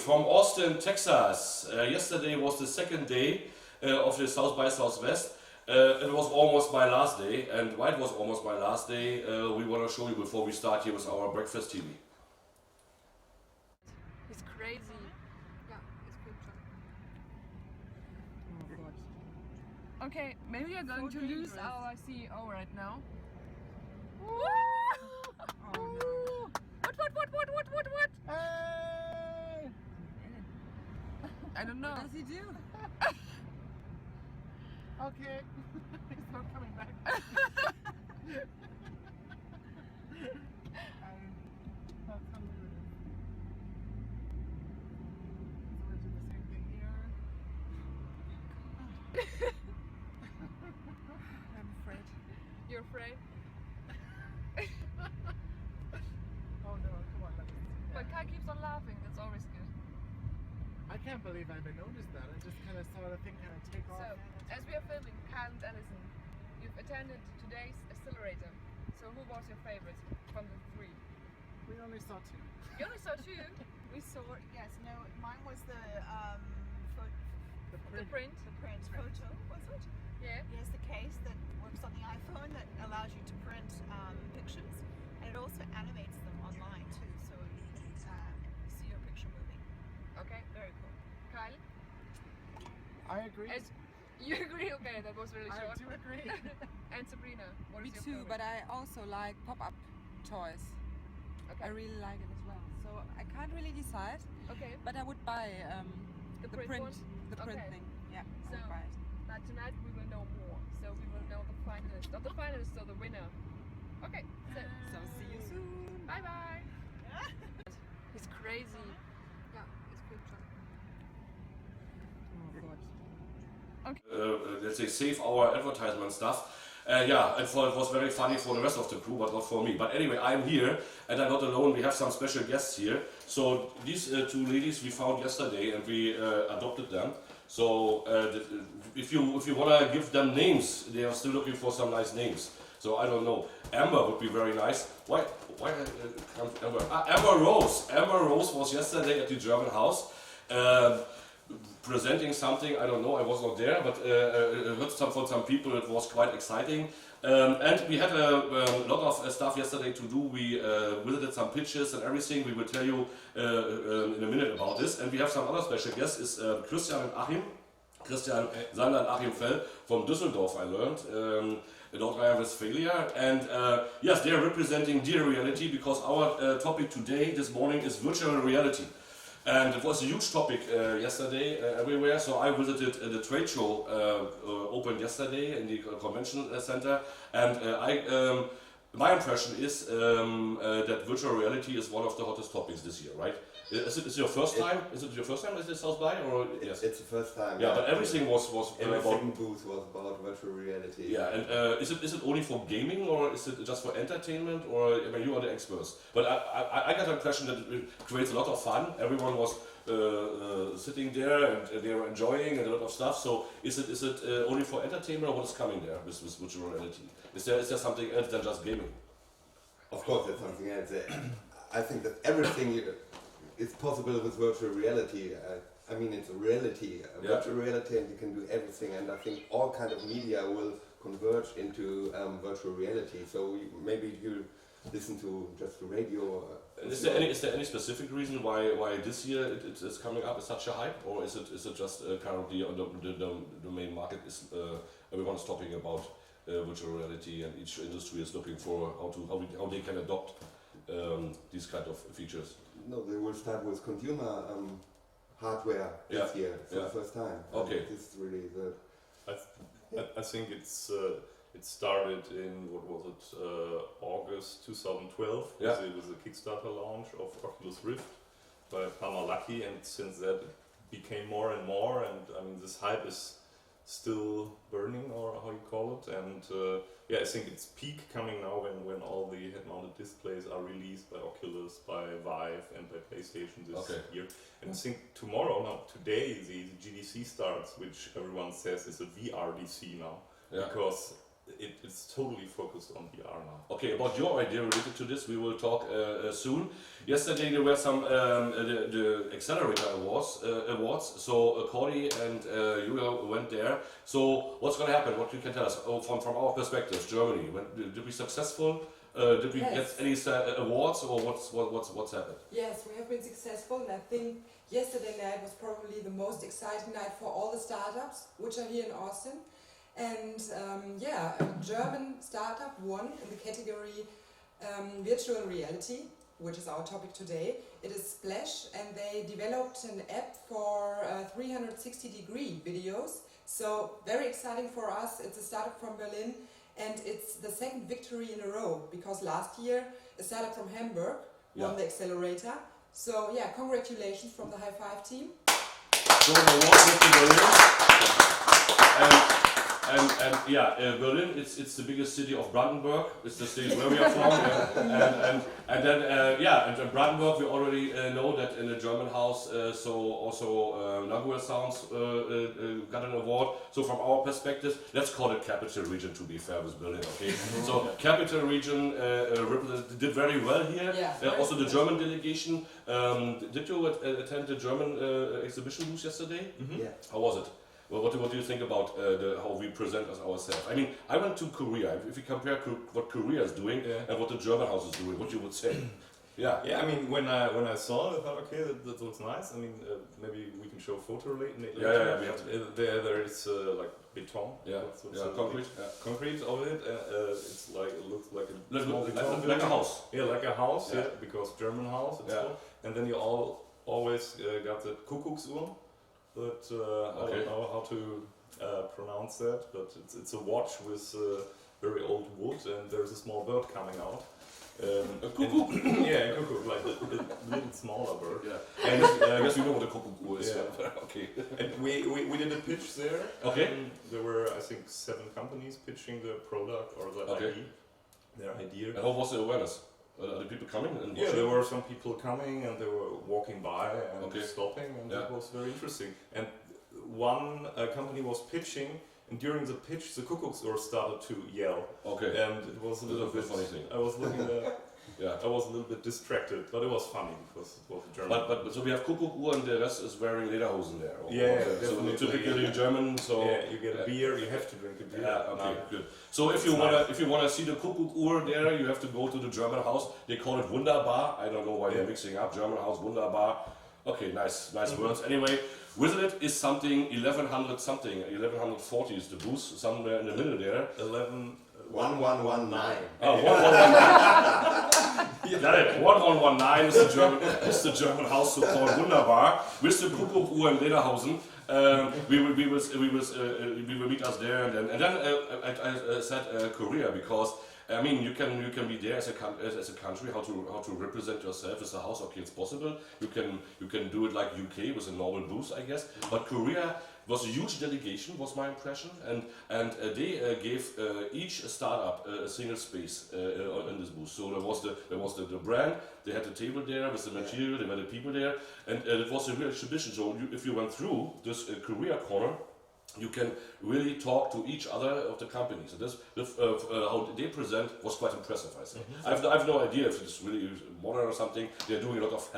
from Austin, Texas. Yesterday was the second day of the South by Southwest. It was almost my last day, and why it was almost my last day, we want to show you before we start here with our breakfast TV. It's crazy. Yeah, it's picture. Oh God. Okay, maybe we are going to lose our CEO right now. Oh no. What? Hey! I don't know. What does he do? Okay. He's not coming back. I'm not coming with it. So we'll do the same thing here. I'm afraid. You're afraid? Oh no, come on, let me. But Kai keeps on laughing, that's always good. I can't believe I even noticed that. I just kind of saw the thing kind of take off. So, as we are filming Kyle and Allison, you've attended today's accelerator. So who was your favorite from the three? We only saw two. You only saw two? We saw, yes, no, mine was the The print? photo, was it? Yeah. Yes, the case that works on the iPhone that allows you to print pictures, and it also animates them online too, so you can see your picture moving. Okay. Very cool. Kyle? I agree. As you agree? Okay, that was really I short. do agree. And Sabrina, what Me is your too, favorite? but I also like pop-up toys. Okay. I really like it as well. So I can't really decide, Okay. but I would buy The the print print, one? the print Okay. thing. Yeah, I So- would buy it. But tonight we will know more. So we will know the finalists. Not the finalists, so the winner. Okay. So see you soon. Bye bye. It's crazy. Yeah, it's picture. Oh God. Let's say, save our advertisement stuff. Yeah, it was very funny for the rest of the crew, but not for me. But anyway, I'm here, and I'm not alone. We have some special guests here. So these two ladies we found yesterday, and we adopted them. So if you want to give them names, they are still looking for some nice names. So I don't know. Amber would be very nice. Why comes Amber? Amber Rose. Amber Rose was yesterday at the German house. Presenting something, I don't know, I was not there, but heard from some people, it was quite exciting. And we had a lot of stuff yesterday to do. We visited some pitches and everything. We will tell you in a minute about this. And we have some other special guests, is Christian and Achim. Christian Sander and Achim Fell from Düsseldorf, I learned, in North Rhine-Westphalia. And yes, they are representing Dear Reality, because our topic today, this morning, is virtual reality. And it was a huge topic yesterday everywhere, so I visited the trade show opened yesterday in the convention center, and my impression is that virtual reality is one of the hottest topics this year, right? Is it your first time? Is it your first time at the South by, or yes? It's the first time. Yeah, but everything was everything booth was about virtual reality. Yeah, and is it only for gaming, or is it just for entertainment, or I mean, you are the experts? But I got the impression that it creates a lot of fun. Everyone was sitting there and they were enjoying and a lot of stuff. So is it only for entertainment, or what is coming there with virtual reality? Is there something else than just gaming? Of course, there's something else. I think that everything is possible with virtual reality. I mean, it's a reality, virtual reality, and you can do everything. And I think all kind of media will converge into virtual reality. So maybe you listen to just the radio. Is there any specific reason why this year it is coming up as such a hype, or is it just currently on the main market is everyone's talking about virtual reality, and each industry is looking for how they can adopt these kind of features? No, they will start with consumer hardware this year for the first time. Okay. This is really the. I think it started in, what was it, August 2012 with the Kickstarter launch of Oculus Rift by Palmer Luckey, and since that it became more and more, and I mean this hype is still burning, or how you call it, and yeah, I think it's peak coming now when all the head-mounted displays are released by Oculus, by Vive, and by PlayStation this year. And I think today the GDC starts, which everyone says is a VRDC now, because it's totally focused on VR now. Okay, about your idea related to this, we will talk soon. Yesterday there were some the Accelerator awards. So Cordy and Julia went there. So what's going to happen? What you can tell us from our perspective, Germany? Did we successful? Did we get any awards, or what's happened? Yes, we have been successful, and I think yesterday night was probably the most exciting night for all the startups which are here in Austin. And a German startup won in the category virtual reality, which is our topic today. It is Splash, and they developed an app for 360-degree videos. So very exciting for us. It's a startup from Berlin, and it's the second victory in a row, because last year a startup from Hamburg won the Accelerator. So yeah, congratulations from the HIGHFIVE team. So the award went to Berlin. And Berlin, it's the biggest city of Brandenburg. It's the state where we are from. And in Brandenburg we already know that in the German house, so also Nagoya Sounds got an award. So from our perspective, let's call it capital region, to be fair with Berlin. Okay. So capital region did very well here. Also the German delegation. Did you attend the German exhibition booth yesterday? Mm-hmm. Yeah. How was it? Well, what do you think about how we present as ourselves? I mean, I went to Korea. If you compare what Korea is doing and what the German house is doing, what you would say? Yeah, I mean, when I saw it, I thought, okay, that looks nice. I mean, maybe we can show a photo later. Yeah, we have to. There is like beton. Concrete. Concrete of it. It looks like a like a house. Yeah, like a house. Yeah, because German house. It's called. And then you always got the Kuckucksuhr. But I don't know how to pronounce that. But it's a watch with very old wood, and there's a small bird coming out. A cuckoo? Yeah, a cuckoo, like a little smaller bird. Yeah. And I guess you know what a cuckoo is. Yeah. Okay. And we did a pitch there. Okay. There were, I think, 7 companies pitching the product or their idea. And how was the awareness? Are the people coming? And there were some people coming, and they were walking by and stopping, and it was very interesting. And one company was pitching, and during the pitch, the Kuckucksuhr started to yell. Okay. And it was a little bit funny thing. I was looking at. I was a little bit distracted, but it was funny because it was German. But so we have Kuckucksuhr, and the rest is wearing lederhosen there. So typically German. So you get a beer. You have to drink a beer. Yeah. Okay. Good. So if you wanna see the Kuckucksuhr there, you have to go to the German house. They call it Wunderbar. I don't know why they're mixing up German house Wunderbar. Okay, nice words. Anyway, Wizard is something 1100 something. 1140 is the booth, somewhere in the middle there. 1119. Oh, 1119. Got it. 1119 is the German house, so-called Wunderbar, with the Kuckucksuhr and Lederhosen. We will meet us there, and then I said Korea, because I mean you can be there as a country, how to represent yourself as a house. Okay, it's possible. You can do it like UK with a normal booth, I guess. But Korea was a huge delegation, was my impression, and they gave each startup a single space in this booth. So there was the brand. They had the table there with the material. There were the people there, and it was a real exhibition. So if you went through this Korea corner, you can really talk to each other of the companies. So this, how they present was quite impressive, I think. Mm-hmm. I have no idea if it's really modern or something. They're doing a lot of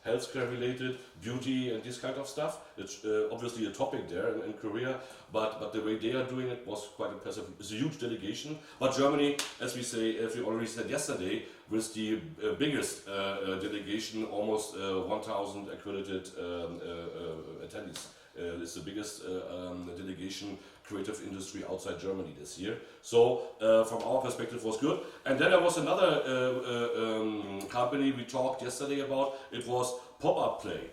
healthcare related, beauty and this kind of stuff. It's obviously a topic there in Korea, but the way they are doing it was quite impressive. It's a huge delegation, but Germany, as we already said yesterday, with the biggest delegation, almost 1,000 accredited attendees. It's the biggest delegation creative industry outside Germany this year. So from our perspective was good. And then there was another company we talked yesterday about. It was Pop-Up Play.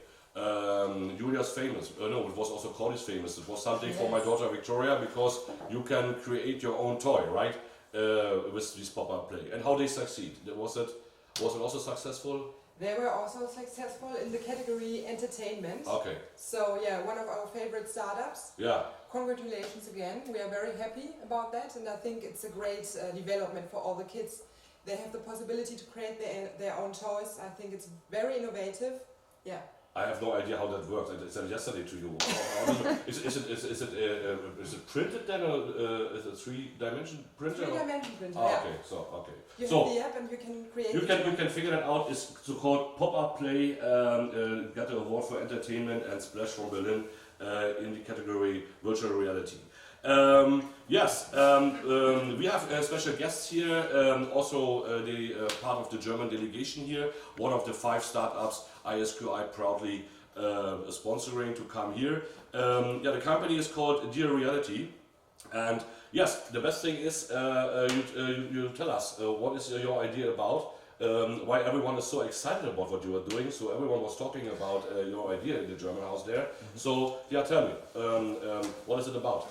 Julia's famous. No, it was also Cordy's famous. It was something for my daughter Victoria, because you can create your own toy, right? With this Pop-Up Play. And how they succeed. Was it also successful? They were also successful in the category entertainment. Okay. So yeah, one of our favorite startups. Yeah. Congratulations again. We are very happy about that, and I think it's a great development for all the kids. They have the possibility to create their own toys. I think it's very innovative. Yeah. I have no idea how that works. I said yesterday to you. Is it printed then, or is it 3-dimension printer? 3-dimension printer. Oh, Yeah. okay, so okay. You So have the app and you can create. you can figure that out. It's so-called pop-up play. Got the award for entertainment and Splash from Berlin in the category virtual reality. Yes, we have special guests here, also the part of the German delegation here, one of the 5 startups ISQI proudly sponsoring to come here. Yeah, the company is called Dear Reality, and yes, the best thing is you tell us what is your idea about, why everyone is so excited about what you are doing. So everyone was talking about your idea in the German house there. So yeah, tell me, what is it about?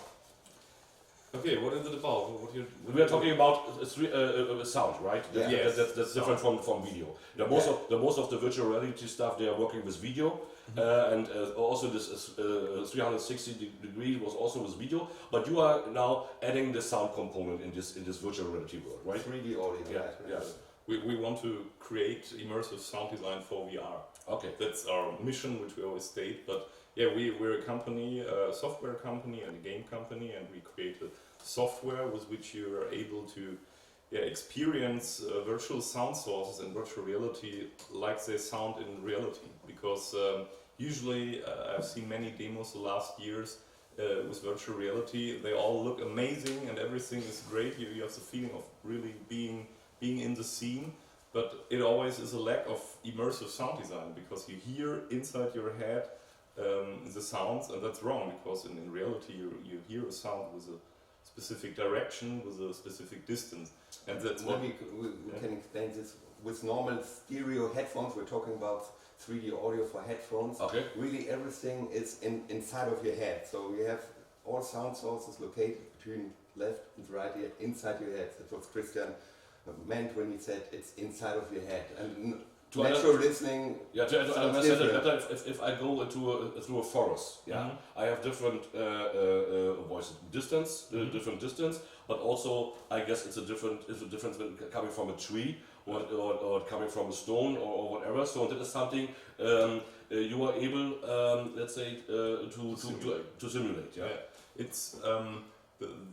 Okay, what is it about? We are talking about sound, right? Yeah. Yes. That's different from video. Most of the virtual reality stuff, they are working with video, and also this 360 degree was also with video. But you are now adding the sound component in this virtual reality world, right? 3D audio. Yeah, yeah. We want to create immersive sound design for VR. Okay. That's our mission, which we always state. But yeah, we're a company, a software company and a game company, and we created software with which you are able to experience virtual sound sources in virtual reality like they sound in reality. Because usually I've seen many demos the last years with virtual reality. They all look amazing and everything is great. You have the feeling of really being in the scene. But it always is a lack of immersive sound design, because you hear inside your head the sounds, and that's wrong, because in reality you hear a sound with a specific direction, with a specific distance, and that's what we can explain this with normal stereo headphones. We're talking about 3D audio for headphones. Okay. Really everything is inside of your head, so you have all sound sources located between left and right here inside your head. That's what Christian meant when he said it's inside of your head. And to natural listening. Yeah, to understand it better, if I go through a forest, yeah, I have different distance, different distance, but also I guess it's a difference when coming from a tree or coming from a stone or whatever. So that is something you are able, let's say, to simulate. Yeah, it's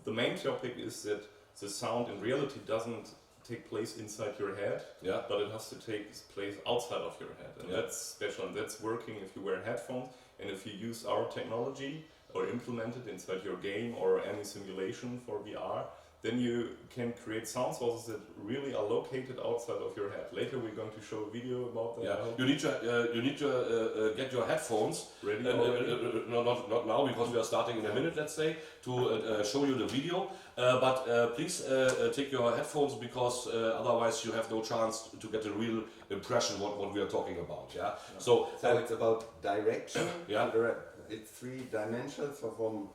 the main topic is that the sound in reality doesn't take place inside your head, but it has to take place outside of your head, and that's special, and that's working if you wear headphones, and if you use our technology or implement it inside your game or any simulation for VR, then you can create sound sources that really are located outside of your head. Later we're going to show a video about that. Yeah, you need to get your headphones ready. No, not now, because we are starting in a minute, let's say, to show you the video. But please take your headphones, because otherwise you have no chance to get a real impression what we are talking about. Yeah. So it's about direction. Yeah. It's 3 dimensions, so from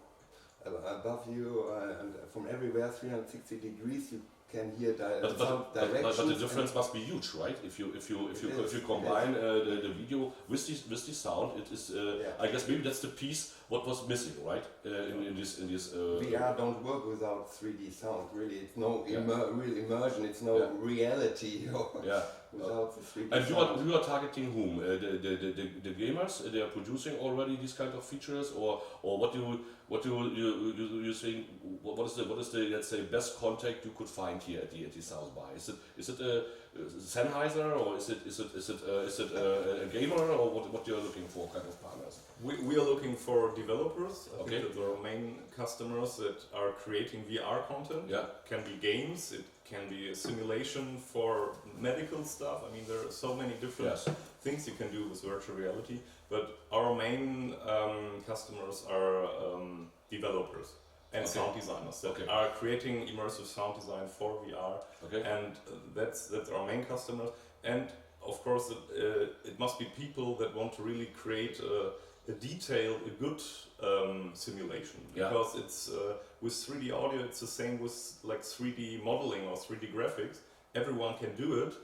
above you and from everywhere, 360 degrees, you can hear directions. But the difference must be huge, right? If you combine the video with the sound, it is. I guess maybe that's the piece what was missing, right? In this. VR don't work without 3D sound. Really, it's no real immersion. It's no reality. Without the 3D and sound. you are targeting whom? The gamers? They are producing already these kind of features, or what do you think? What is the let's say best contact you could find here at the South by? Is it a Sennheiser, or is it a gamer, or what you are looking for kind of partners? We are looking for developers. I think that our main customers that are creating VR content. Yeah. Can be games, it can be a simulation for medical stuff. I mean, there are so many different things you can do with virtual reality. But our main customers are developers and sound designers that are creating immersive sound design for VR. And that's our main customers. And of course, it must be people that want to really create a good simulation, because it's with 3D audio, it's the same with like 3D modeling or 3D graphics. Everyone can do it,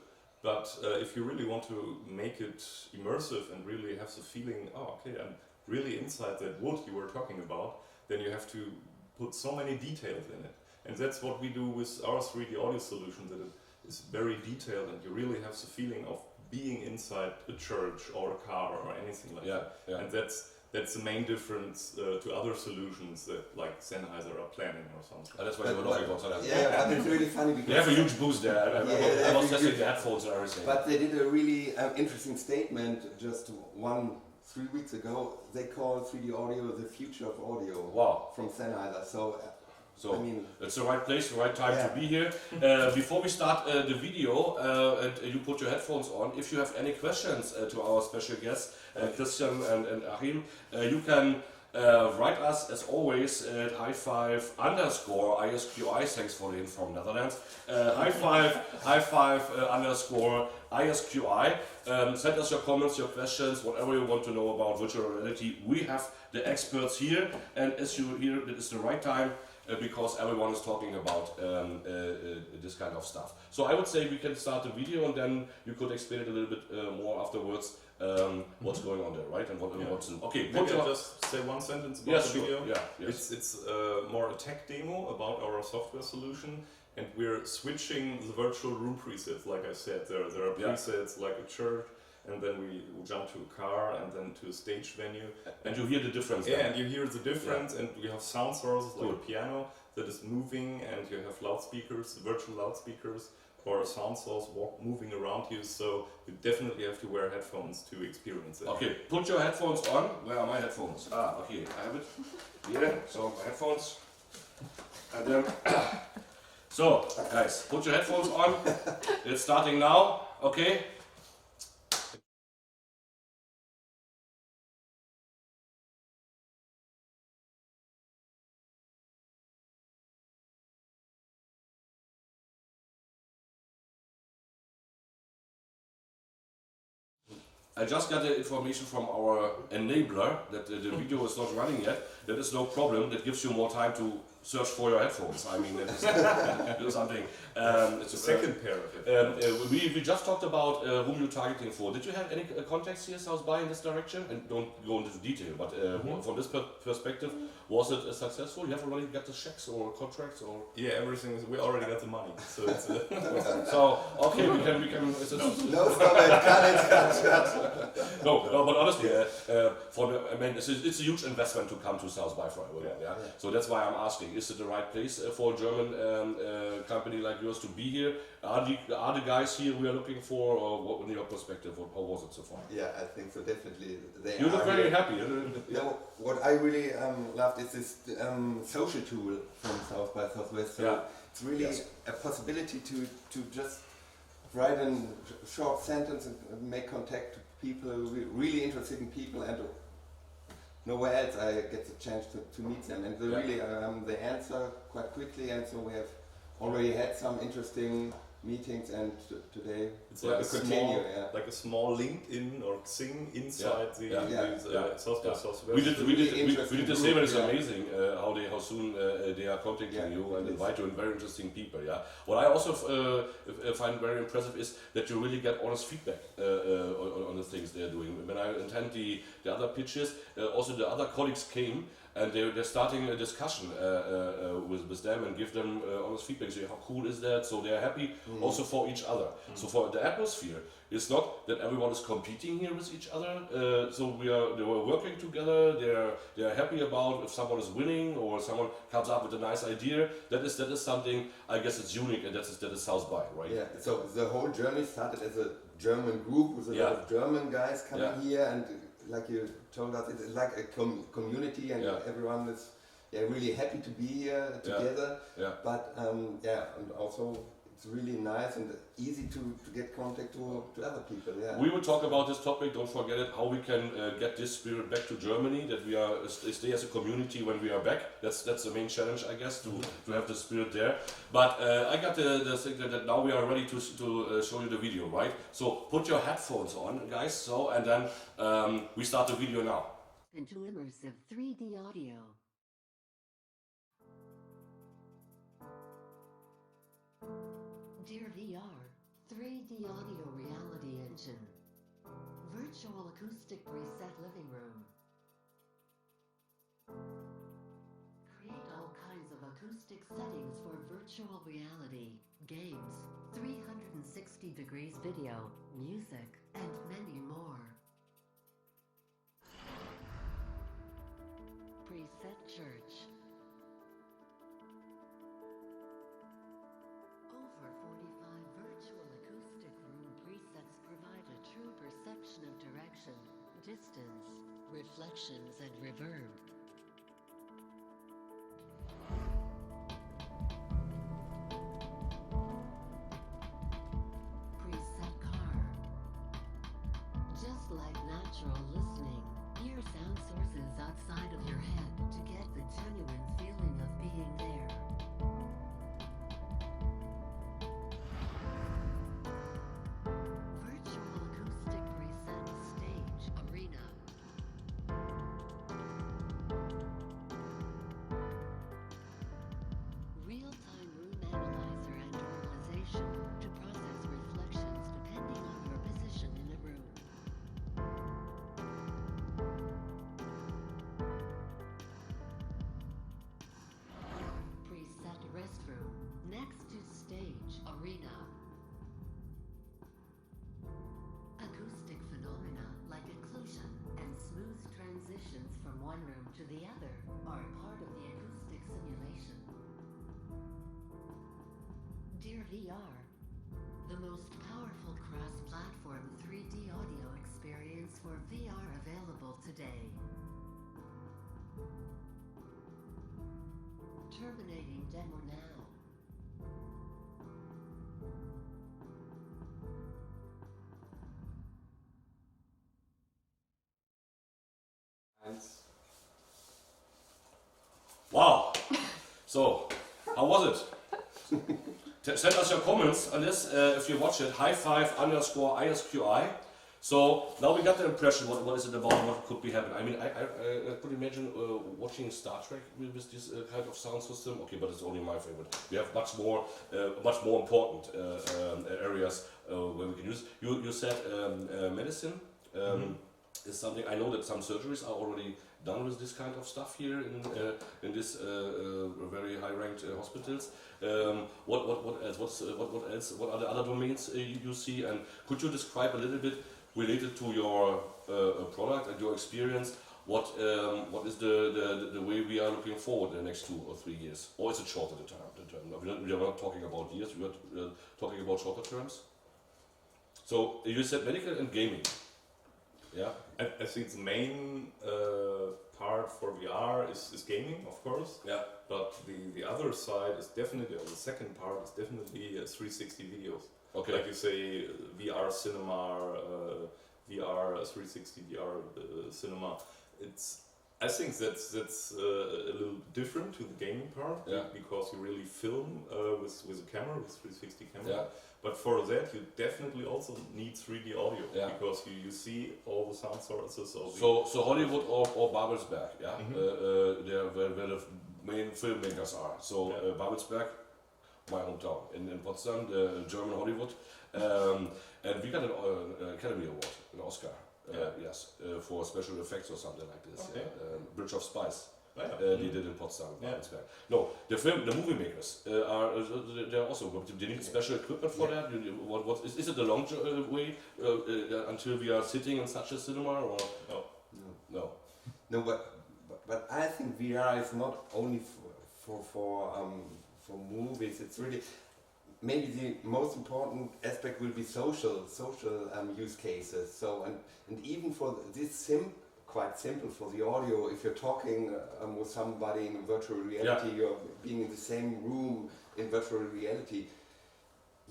but if you really want to make it immersive and really have the feeling, I'm really inside that wood you were talking about, then you have to put so many details in it. And that's what we do with our 3D audio solution, that it is very detailed and you really have the feeling of being inside a church or a car or anything like that. And that's the main difference to other solutions that like Sennheiser are planning or something. And that's why we're talking about Sennheiser. Yeah, but it's really funny because they have a huge boost there. I was testing the headphones and everything. But they did a really interesting statement just 3 weeks ago. They called 3D audio the future of audio. Wow. From Sennheiser. So I mean, it's the right place, the right time to be here. Before we start the video and you put your headphones on, if you have any questions to our special guests, Christian and Achim, you can write us as always at HIGHFIVE_ISQI. Thanks for the info from Netherlands. HIGHFIVE_ISQI. Send us your comments, your questions, whatever you want to know about virtual reality. We have the experts here, and as you hear, it is the right time. Because everyone is talking about this kind of stuff. So I would say we can start the video and then you could explain it a little bit more afterwards what's going on there, right? And what's in. Okay, maybe I'll just say one sentence about the video. Yeah, yes. It's more a tech demo about our software solution, and we're switching the virtual room presets. Like I said, there are presets like a church, and then we jump to a car and then to a stage venue. And you hear the difference. Yeah, and you hear the difference, and we have sound sources like a piano that is moving, and you have loudspeakers, virtual loudspeakers, or a sound source moving around you, so you definitely have to wear headphones to experience it. Okay, put your headphones on. Where are my headphones? Okay, I have it here. So my headphones. And then, so guys, put your headphones on. It's starting now, okay? I just got the information from our enabler that the video is not running yet. That is no problem. That gives you more time to search for your headphones. I mean, that is something. It's a second pair of it. We just talked about whom you're targeting for. Did you have any contacts here, South by, in this direction? And don't go into detail, but from this perspective, was it successful? You have already got the checks or contracts or? Yeah, everything. We already got the money, so it's. So okay, we can. No, stop it! Cut. No, but honestly, I mean, it's a huge investment to come to South by Freiburg. Yeah. So that's why I'm asking: is it the right place for a German company like yours to be here? Are the guys here we are looking for, or what, in your perspective, how was it so far? Yeah, I think so. Definitely, you look very happy. No, what I really loved is this social tool from South by Southwest. So it's really a possibility to just write a short sentence and make contact to people, really interested in people, and nowhere else I get the chance to meet them. And they answer quite quickly, and so we have already had some interesting meetings, and today it's like a small LinkedIn or Xing inside the South by Southwest. We did the same, and it's amazing how soon they are contacting you and invite you, and very interesting people. Yeah. What I also find very impressive is that you really get honest feedback on the things they are doing. When I attend the other pitches, also the other colleagues came. And they're starting a discussion with them and give them honest feedback. So how cool is that? So they're happy also for each other. So for the atmosphere, it's not that everyone is competing here with each other. So they were working together. They're happy about if someone is winning or someone comes up with a nice idea. That is something, I guess it's unique, and that is South by, right? Yeah. So the whole journey started as a German group with a lot of German guys coming here, and like you told us, it's like a community, and everyone is really happy to be here together. Yeah. But and also it's really nice and easy to get contact to other people. Yeah. We will talk about this topic. Don't forget it. How we can get this spirit back to Germany. That we are stay as a community when we are back. That's the main challenge, I guess, to have the spirit there. But I got the thing that now we are ready to show you the video, right? So put your headphones on, guys. So and then we start the video now. Into immersive 3D audio. Dear VR, 3D audio reality engine. Virtual acoustic preset living room. Create all kinds of acoustic settings for virtual reality, games, 360 degrees video, music, and many more. Preset Church. Over 45 virtual acoustic room presets provide a true perception of direction, distance, reflections, and reverb. Preset Car. Just like natural listening, hear sound sources outside of your head to get the genuine feeling of being there. Virtual acoustic preset stage arena. Real-time room analyzer and normalization to process reflections depending on your position in a room. Preset restroom next to stage arena. Acoustic phenomena like occlusion and smooth transitions from one room to the other are part of the acoustic simulation. Dear VR, the most powerful cross-platform 3D audio experience for VR available today. Terminating demo now. Wow! So, how was it? Send us your comments on this if you watch it. HIGHFIVE_ISQI. So now we got the impression what is it about, what could be happening. I mean, I could imagine watching Star Trek with this kind of sound system. Okay, but it's only my favorite. We have much more important areas where we can use. You said medicine is something. I know that some surgeries are already done with this kind of stuff here in this very high-ranked hospitals. What else? What else? What are the other domains you see? And could you describe a little bit related to your product and your experience? What is the way we are looking forward in the next 2 or 3 years, or is it shorter the term? We are not talking about years. We are talking about shorter terms. So you said medical and gaming. Yeah. I think the main part for VR is gaming, of course. Yeah. But the other side is definitely, or the second part is definitely 360 videos. Okay. Like you say, VR cinema, VR 360 VR cinema. I think that's a little different to the gaming part. Yeah. Because you really film with a camera, with 360 camera. Yeah. But for that, you definitely also need 3D audio, Yeah. because you see all the sound sources. So Hollywood or Babelsberg, yeah, they're where the main filmmakers are. So Yeah. Babelsberg, my hometown in Potsdam, the German Hollywood, and we got an Academy Award, an Oscar, yes, for special effects or something like this. Okay. Bridge of Spies. Yeah. They did in Potsdam, Yeah. Babelsberg. No, the movie makers they're also. They need special equipment for that. Is it a long way until we are sitting in such a cinema or no? No, but I think VR is not only for movies. It's really maybe the most important aspect will be social use cases. So and even for this quite simple for the audio. If you're talking with somebody in virtual reality, you're being in the same room in virtual reality.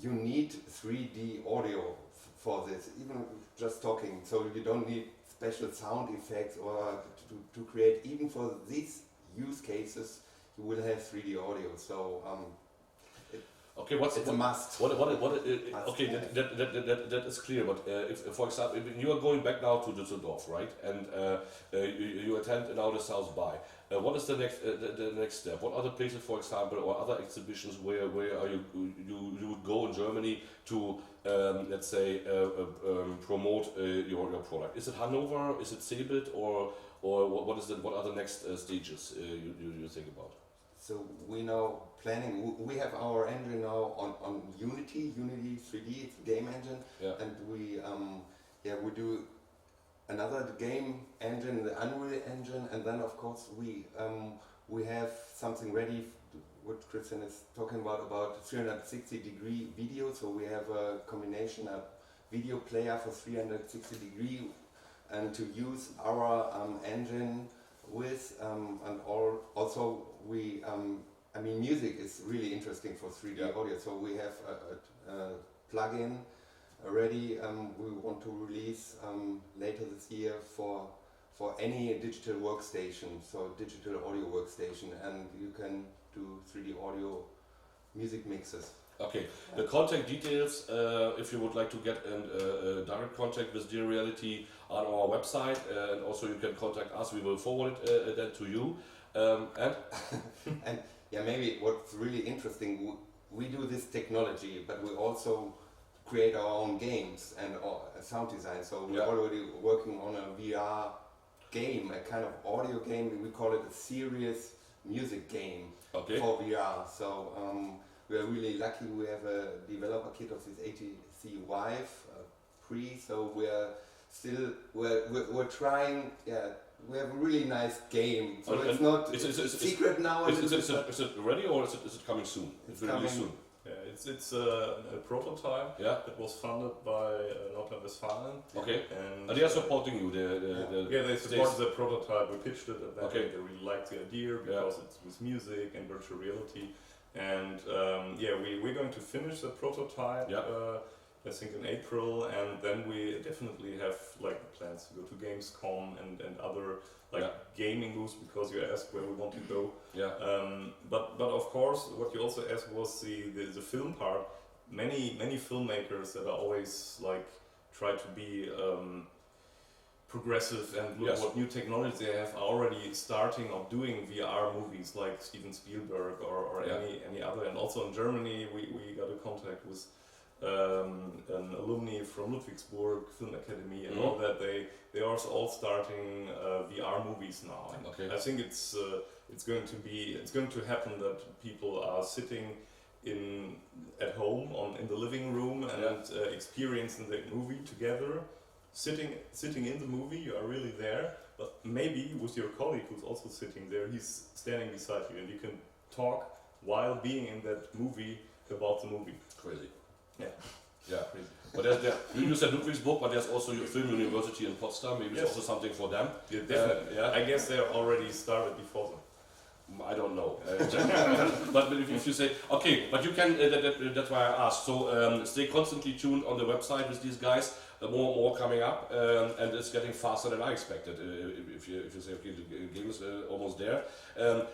You need 3D audio for this, even just talking. So you don't need special sound effects or to create. Even for these use cases, you will have 3D audio. So okay, it's a must. Okay, that is clear. But if, for example, if you are going back now to Düsseldorf, right, and you attend now the South by, what is the next step? What other places, for example, or other exhibitions where are you would go in Germany to let's say promote your product? Is it Hanover? Is it Seebild? Or what are the next stages you think about? so we now planning. We have our engine now on Unity 3D. It's a game engine, and we do another game engine, the Unreal Engine, and then of course we have something ready. What Christian is talking about 360-degree video. So we have a combination, a video player for 360 degree, and to use our engine with and also we I mean, music is really interesting for 3D audio. So we have a plugin already. We want to release later this year for any digital workstation, so digital audio workstation, and you can do 3D audio music mixes. Okay, the contact details, if you would like to get in direct contact with Dear Reality, on our website, and also you can contact us, we will forward it then to you. And yeah, maybe what's really interesting, we do this technology, but we also create our own games and sound design. So we're already working on a VR game, a kind of audio game. We call it a serious music game for VR. So we are really lucky. We have a developer kit of this HTC Vive Pre. So we're trying. Yeah, we have a really nice game. So it's not secret now. Is it ready or is it coming soon? It's coming soon. Yeah, it's a prototype that was funded by Nordrhein-Westfalen. Okay. And they are supporting you. They supported the prototype. We pitched it, and they really liked the idea because it's with music and virtual reality. And we're going to finish the prototype. I think in April, and then we definitely have like plans to go to Gamescom and other gaming booths, because you asked where we want to go. But of course, what you also asked was the film part. Many filmmakers that are always like try to be progressive and look what new technology they have, are already starting or doing VR movies, like Steven Spielberg or any other. And also in Germany, we got a contact with an alumni from Ludwigsburg Film Academy and all that. They are all starting VR movies now. And I think it's going to happen that people are sitting at home in the living room and experiencing the movie together. Sitting in the movie, you are really there, but maybe with your colleague who's also sitting there, he's standing beside you, and you can talk while being in that movie about the movie. Crazy. Yeah, crazy. But you said Ludwigsburg, but there's also your film university in Potsdam. Maybe it's also something for them. Yeah, definitely. I guess they already started before them. I don't know. But if you say, okay, but you can, that's why I asked. So stay constantly tuned on the website with these guys. More coming up, and it's getting faster than I expected. If you say, okay, the game is almost there.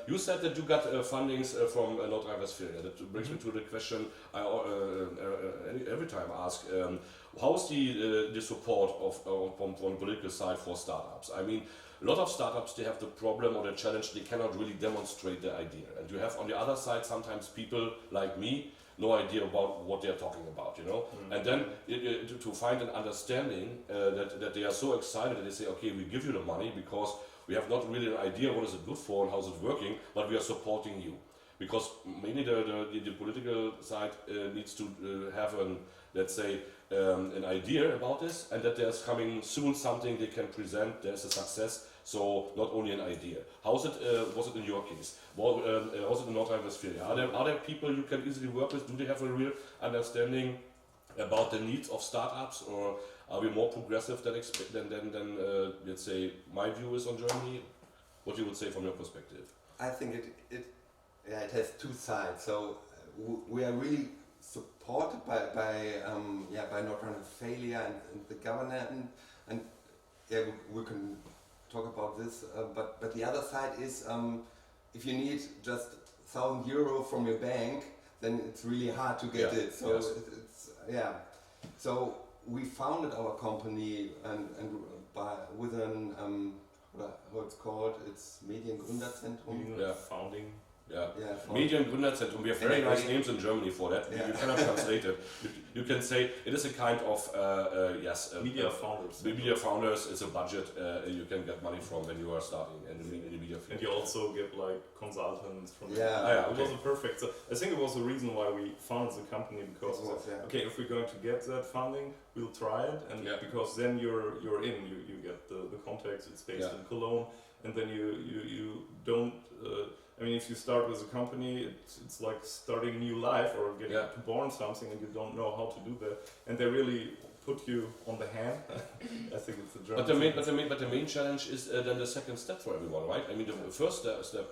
You said that you got fundings from Nordrhein-Westfalen. That brings me to the question I every time ask. How's the support from the political side for startups? I mean, a lot of startups, they have the problem or the challenge, they cannot really demonstrate their idea. And you have on the other side sometimes people like me, no idea about what they're talking about, you know? And then to find an understanding that they are so excited that they say, okay, we give you the money because we have not really an idea what is it good for and how is it working, but we are supporting you. Because mainly the political side needs to have an idea about this, and that there's coming soon something they can present, there's a success, so not only an idea. Was it in your case? Was it in Nordrhein-Westfalen? Are there people you can easily work with? Do they have a real understanding about the needs of startups, or are we more progressive than let's say, my view is on Germany? What you would say from your perspective? I think it has two sides. So we are really supported by Nordrhein-Westfalen and the government, and we can talk about this. But the other side is if you need just €1,000 from your bank, then it's really hard to get it. So So we founded our company and with an how it's called, it's Mediengründerzentrum. Founding Yeah. Yeah, Mediengründerzentrum. We have very And nice agree. names in Germany for that. Yeah. You cannot translate it. You can say it is a kind of Media founders. Media founders is a budget you can get money from when you are starting in the media field. And you also get like consultants from Yeah. It wasn't perfect. So I think it was the reason why we founded the company, because It was, yeah. okay, if we're going to get that funding, we'll try it, and Yeah. because then you're in, you get the contacts. It's based Yeah. in Cologne, and then you don't. I mean, if you start with a company, it's like starting a new life or getting Yeah. to born something, and you don't know how to do that, and they really put you on the hand. I think it's a German. But the main challenge is then the second step for everyone, right? I mean, the first step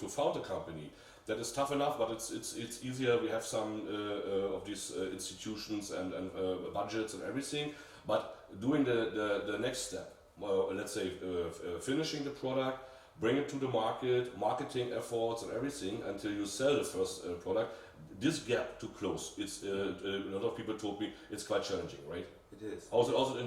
to found a company, that is tough enough, but it's easier. We have some of these institutions and budgets and everything. But doing the next step, well, let's say finishing the product, bring it to the market, marketing efforts and everything until you sell the first product. This gap to close, it's a lot of people told me it's quite challenging, right? It is. Also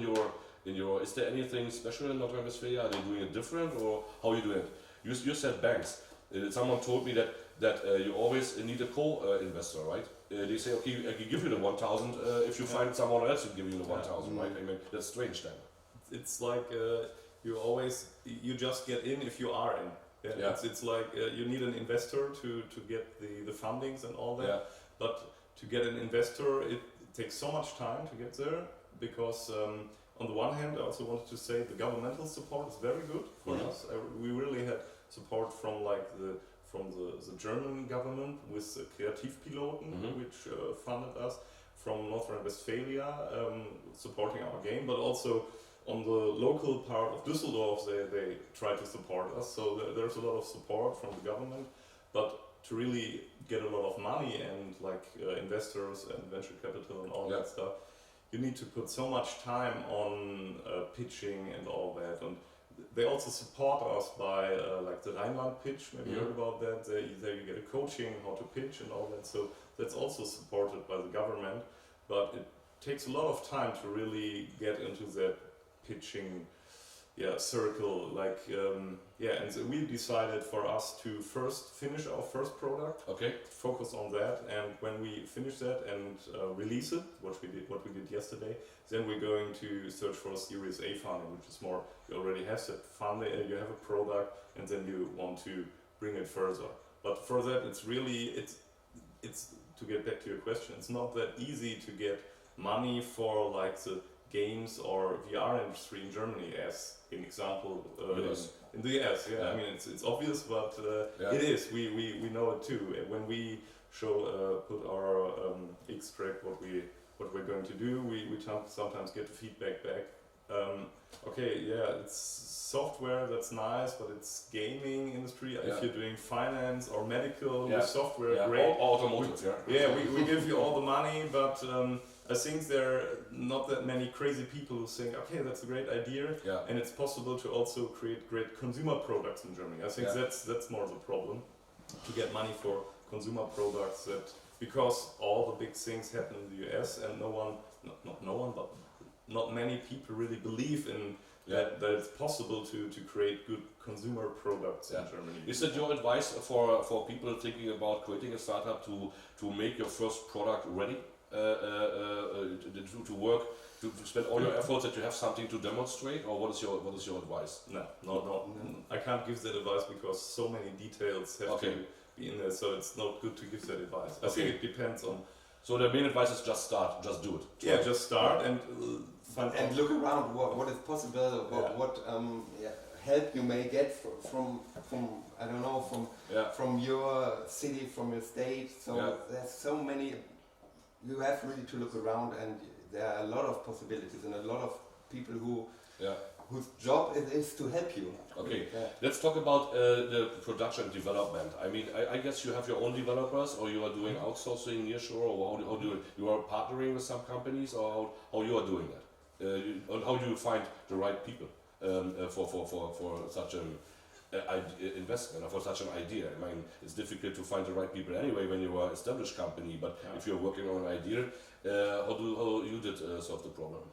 in your is there anything special in North Rhine-Westphalia? Are they doing it different, or how are you doing it? You said banks. Someone told me that you always need a co-investor, right? They say, okay, I can give you the 1,000 if you find someone else to give you the 1,000, right? I mean, that's strange then. It's like you just get in if you are in. Yeah. It's like you need an investor to get the fundings and all that. Yeah. But to get an investor, it takes so much time to get there, because on the one hand, I also wanted to say the governmental support is very good for Mhm. us. We really had support from the German government with the Kreativpiloten, Mhm. which funded us, from North Rhine-Westphalia supporting our game, but also on the local part of Düsseldorf, they try to support us. So there's a lot of support from the government, but to really get a lot of money and like investors and venture capital and all that stuff, you need to put so much time on pitching and all that. And they also support us by like the Rheinland pitch. Maybe you heard about that. There you get a coaching how to pitch and all that. So that's also supported by the government, but it takes a lot of time to really get into that pitching circle, like and so we decided for us to first finish our first product, Okay. focus on that, and when we finish that and release it, what we did yesterday, then we're going to search for a Series A funding, which is more, you already have that funding, you have a product, and then you want to bring it further. But for that, it's really it's to get back to your question, it's not that easy to get money for like the games or VR industry in Germany, as an example in the US. I mean, it's obvious, but it is. We know it too. When we put our extract what we're going to do, we sometimes get feedback back. It's software, that's nice, but it's gaming industry. If you're doing finance or medical with software, great. Automotive, We give you all the money, but I think there are not that many crazy people who think, okay, that's a great idea, and it's possible to also create great consumer products in Germany. I think that's more the problem, to get money for consumer products, that because all the big things happen in the US and but not many people really believe in that it's possible to create good consumer products in Germany. Is that your advice for people thinking about creating a startup to make your first product ready? To work, to spend all your efforts that you have something to demonstrate, or what is your advice? No. I can't give that advice because so many details have to be in there, so it's not good to give that advice. I think it depends on. So the main advice is just start, just do it. Just start and find and look around what is possible, what help you may get from I don't know, from your city, from your state. So there's so many. You have really to look around, and there are a lot of possibilities and a lot of people whose job it is to help you. Okay, let's talk about the production and development. I mean, I guess you have your own developers, or you are doing outsourcing nearshore, or how do you are partnering with some companies, or how you are doing that? And how do you find the right people for such an investment, or for such an idea? I mean, it's difficult to find the right people anyway when you are an established company, but if you're working on an idea, how you did solve the problem?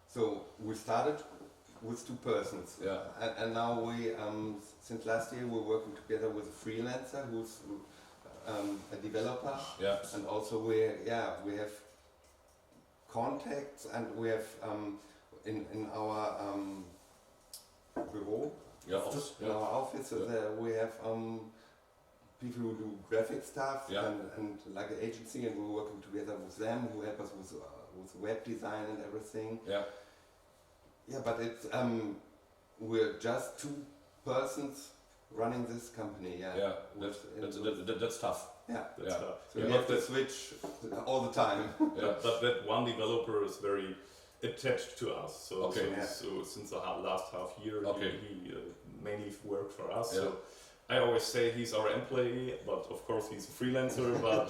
So we started with two persons. Yeah. And now we, since last year, we're working together with a freelancer who's a developer. Yeah. And also we have contacts, and we have in our bureau, Office. in our office, we have people who do graphic stuff and like an agency, and we're working together with them, who help us with web design and everything. Yeah. Yeah, but it's we're just two persons running this company. Yeah. Yeah. That's tough. Yeah. That's tough. So we have to switch all the time. Yeah. But that one developer is very attached to us. So, Okay. so since the last half year, Okay. he mainly worked for us. Yeah. So I always say he's our employee, but of course he's a freelancer. But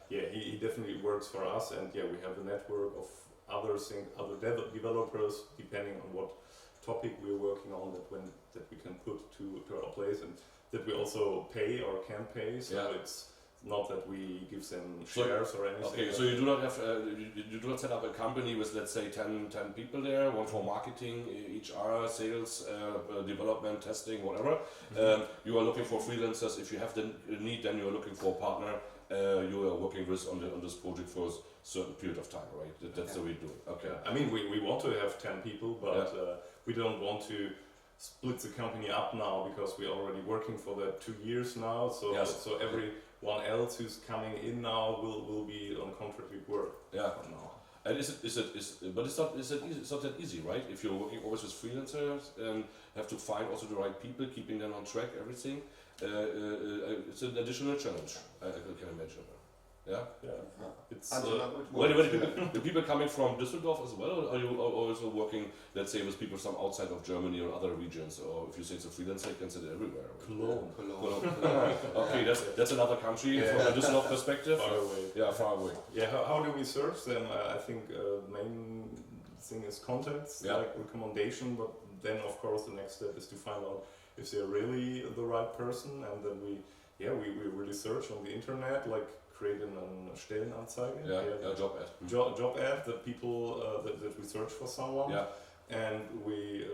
he definitely works for us, and we have a network of other developers, depending on what topic we're working on, that we can put to our place, and that we also pay or can pay. So it's not that we give them shares or anything. Okay, so you do not have you do not set up a company with, let's say, 10 people there, one for marketing, HR, sales, development, testing, whatever. You are looking for freelancers. If you have the need, then you are looking for a partner you are working with on this project for a certain period of time, right? That's the way to do it. Okay. I mean, we want to have 10 people, but we don't want to split the company up now, because we're already working for that 2 years now. So so everyone else who's coming in now will be on contract with work. Yeah. Now. And but it's not that easy, right? If you're working always with freelancers and have to find also the right people, keeping them on track, everything. It's an additional challenge, I can imagine. Yeah? Yeah. It's the people coming from Düsseldorf as well, or are you also working, let's say, with people from outside of Germany or other regions? Or if you say it's a freelancer, you can say it everywhere. Cologne. Okay, that's another country from a Düsseldorf perspective. Far away. Yeah, far away. Yeah, how do we search them? I think the main thing is contacts, like recommendation, but then of course the next step is to find out if they're really the right person, and then we really search on the internet, like create a Stellenanzeige, a job ad. Job ad that people that we search for someone. Yeah. And we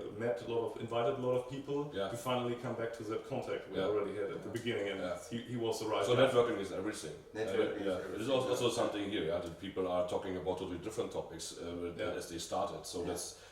invited a lot of people to finally come back to that contact we already had at the beginning, and he was the right. So networking is everything. Networking it is also something here. That people are talking about totally different topics as they started. So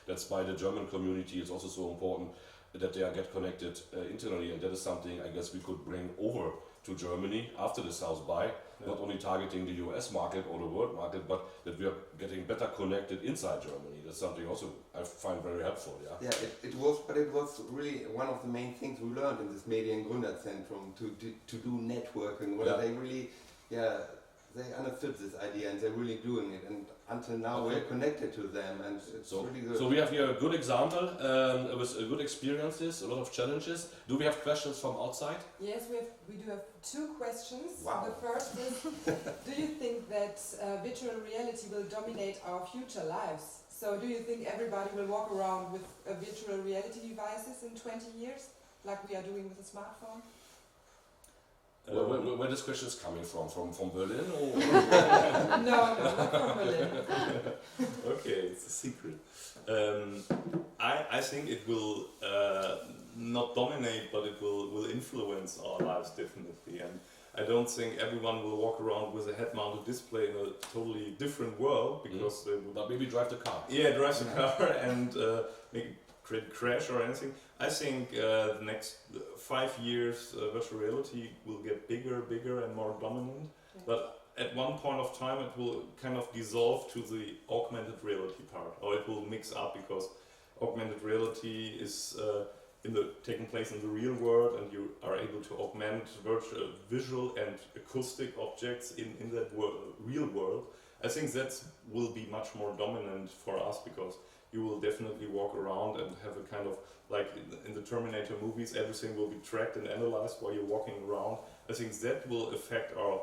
that's why the German community is also so important, that they get connected internally, and that is something I guess we could bring over to Germany after the South by. Not only targeting the US market or the world market, but that we are getting better connected inside Germany. That's something also I find very helpful. Yeah. Yeah, it was really one of the main things we learned in this Medien Gründerzentrum to do networking. Where they really, they understood this idea and they're really doing it. And until now we're connected to them, and it's really good. So we have here a good example with good experiences, a lot of challenges. Do we have questions from outside? Yes, we do have 2 questions. Wow. The first is, do you think that virtual reality will dominate our future lives? So do you think everybody will walk around with virtual reality devices in 20 years, like we are doing with a smartphone? Where this question is coming from? From Berlin? Or? No, not from Berlin. Okay, it's a secret. I think it will not dominate, but it will influence our lives definitely. And I don't think everyone will walk around with a head-mounted display in a totally different world, because they will. But maybe drive the car. Yeah, drive the car and maybe create a crash or anything. I think the next 5 years virtual reality will get bigger and more dominant. But at one point of time it will kind of dissolve to the augmented reality part, or it will mix up, because augmented reality is taking place in the real world, and you are able to augment visual and acoustic objects in that real world. I think that will be much more dominant for us, because you will definitely walk around and have a kind of, like in the Terminator movies, everything will be tracked and analyzed while you're walking around. I think that will affect our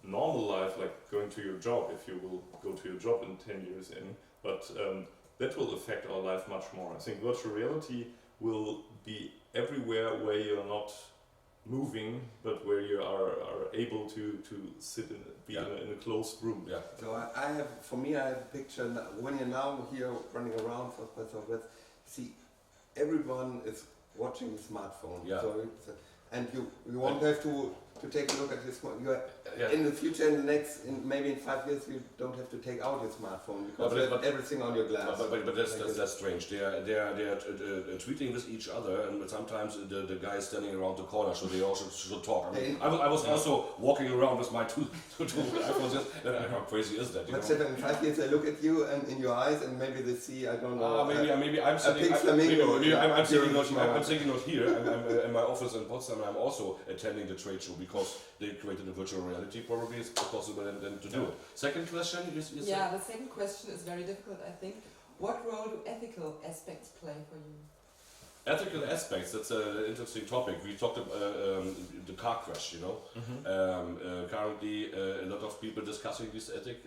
normal life, like going to your job, if you will go to your job in 10 years in. But that will affect our life much more. I think virtual reality will be everywhere where you're not moving, but where you are able to sit in a closed room. Yeah. So I have a picture when you're now here running around for Southwest. See everyone is watching the smartphone. Yeah. So and you won't have to take a look at this one. Yeah. In the future, maybe in 5 years, you don't have to take out your smarphone because you have everything on your glass. But that's strange. They are tweeting with each other, and sometimes the guy is standing around the corner, so they also should talk. I mean, I was also walking around with my two iPhones, and how crazy is that? But Stefan, in 5 years, they look at you and in your eyes, and maybe they see, I don't know. Maybe I'm sitting. I'm thinking not here. I'm in my office in Potsdam, and I'm also attending the trade show because they created a virtual reality. Probably it's possible then to do it. Second question, you yeah, the second question is very difficult, I think. What role do ethical aspects play for you? Ethical aspects, that's an interesting topic. We talked about the car crash, you know. Currently, a lot of people discussing this ethic.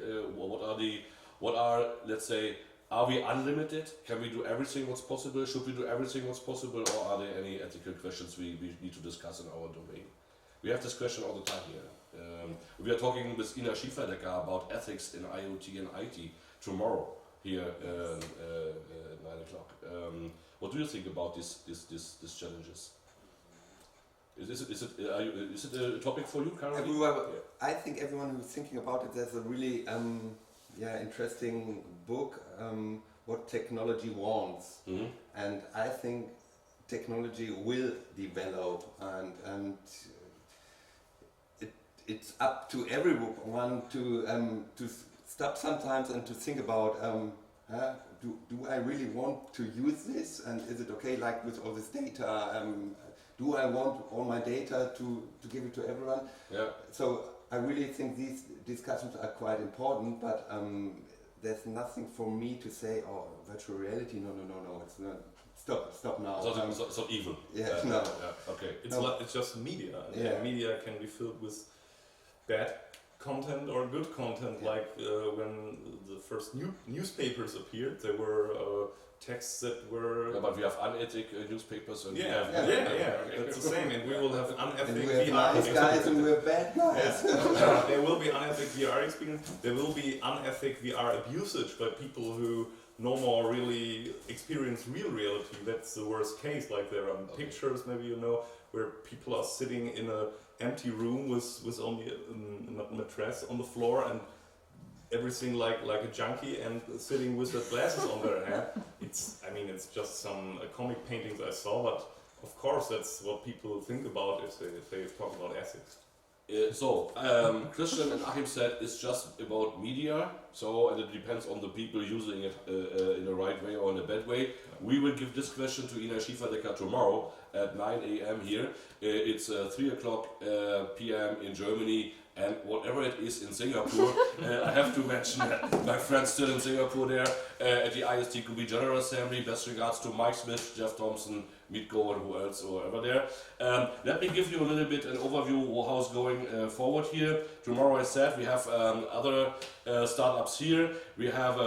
What are, let's say, are we unlimited? Can we do everything what's possible? Should we do everything what's possible? Or are there any ethical questions we need to discuss in our domain? We have this question all the time here. We are talking with Ina Schieferdecker about ethics in IoT and IT tomorrow here at 9 o'clock. What do you think about these challenges? Is it a topic for you currently? I think everyone who's thinking about it, there's a really interesting book, What Technology Wants. Mm-hmm. And I think technology will develop, and it's up to everyone to stop sometimes and to think about do I really want to use this, and is it okay, like with all this data, do I want all my data to give it to everyone? Yeah. So I really think these discussions are quite important, but there's nothing for me to say, oh, virtual reality, no, it's not. Stop now. It's not evil. Yeah, no. Yeah. Okay. It's just media. Yeah. Media can be filled with bad content or good content. Yeah. Like when the first newspapers appeared, there were texts that were. Yeah, but we have unethical newspapers. And It's the same, and we will have unethical VR. We have nice guys and we have bad guys. Yeah. There will be unethical VR experience. There will be unethical VR abusage by people who no more really experience real reality. That's the worst case. Like there are pictures, maybe you know, where people are sitting in an empty room with only a mattress on the floor and everything like a junkie, and sitting with their glasses on their head. It's just some comic paintings I saw, but of course that's what people think about if they talk about ethics. Christian and Achim said it's just about media, and it depends on the people using it in the right way or in a bad way. We will give this question to Ina Schieferdecker tomorrow at 9 a.m. here. It's 3 o'clock p.m. in Germany, and whatever it is in Singapore. I have to mention that my friend's still in Singapore there at the ISTQB General Assembly. Best regards to Mike Smith, Jeff Thompson, Mitko, and who else or whoever there. Let me give you a little bit an overview of how's going forward here. Tomorrow, I said, we have other startups here. We have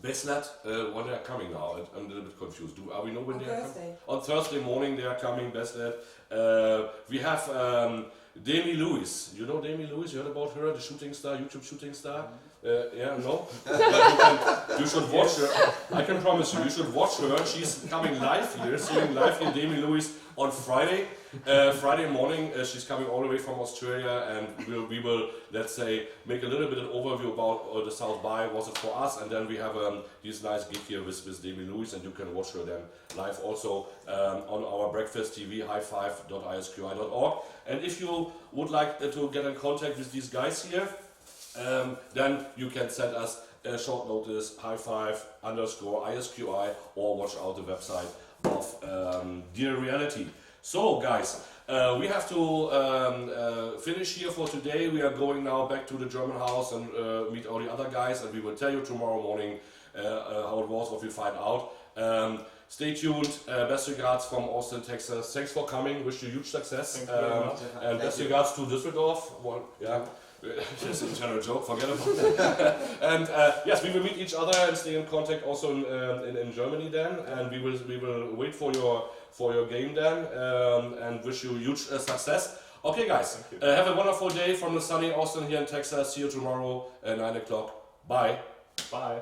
Beslat, when they are coming now. I'm a little bit confused. Are we know when they are coming? On Thursday morning they are coming, Beslat. We have Demi Lewis. You know Demi Lewis? You heard about her, the shooting star, YouTube shooting star? No? You should watch her. I can promise you should watch her. She's coming live here, seeing live here, Demi Lewis, on Friday. Friday morning, she's coming all the way from Australia, and we will, let's say, make a little bit of an overview about the South by, was it for us, and then we have this nice gig here with Demi Lewis, and you can watch her then live also on our Breakfast TV, HIGHFIVE.isqi.org. And if you would like to get in contact with these guys here, then you can send us a short notice, HIGHFIVE_ISQI, or watch out the website of Dear Reality. So guys, we have to finish here for today. We are going now back to the German house and meet all the other guys, and we will tell you tomorrow morning how it was, what we find out. Stay tuned. Best regards from Austin, Texas. Thanks for coming. Wish you huge success. And best regards to Düsseldorf. Well, yeah. Just a general joke, forget about that. And yes, we will meet each other and stay in contact also in Germany then, and we will wait for your game then, and wish you huge success. Okay guys, have a wonderful day from the sunny Austin here in Texas. See you tomorrow at 9 o'clock. Bye. Bye.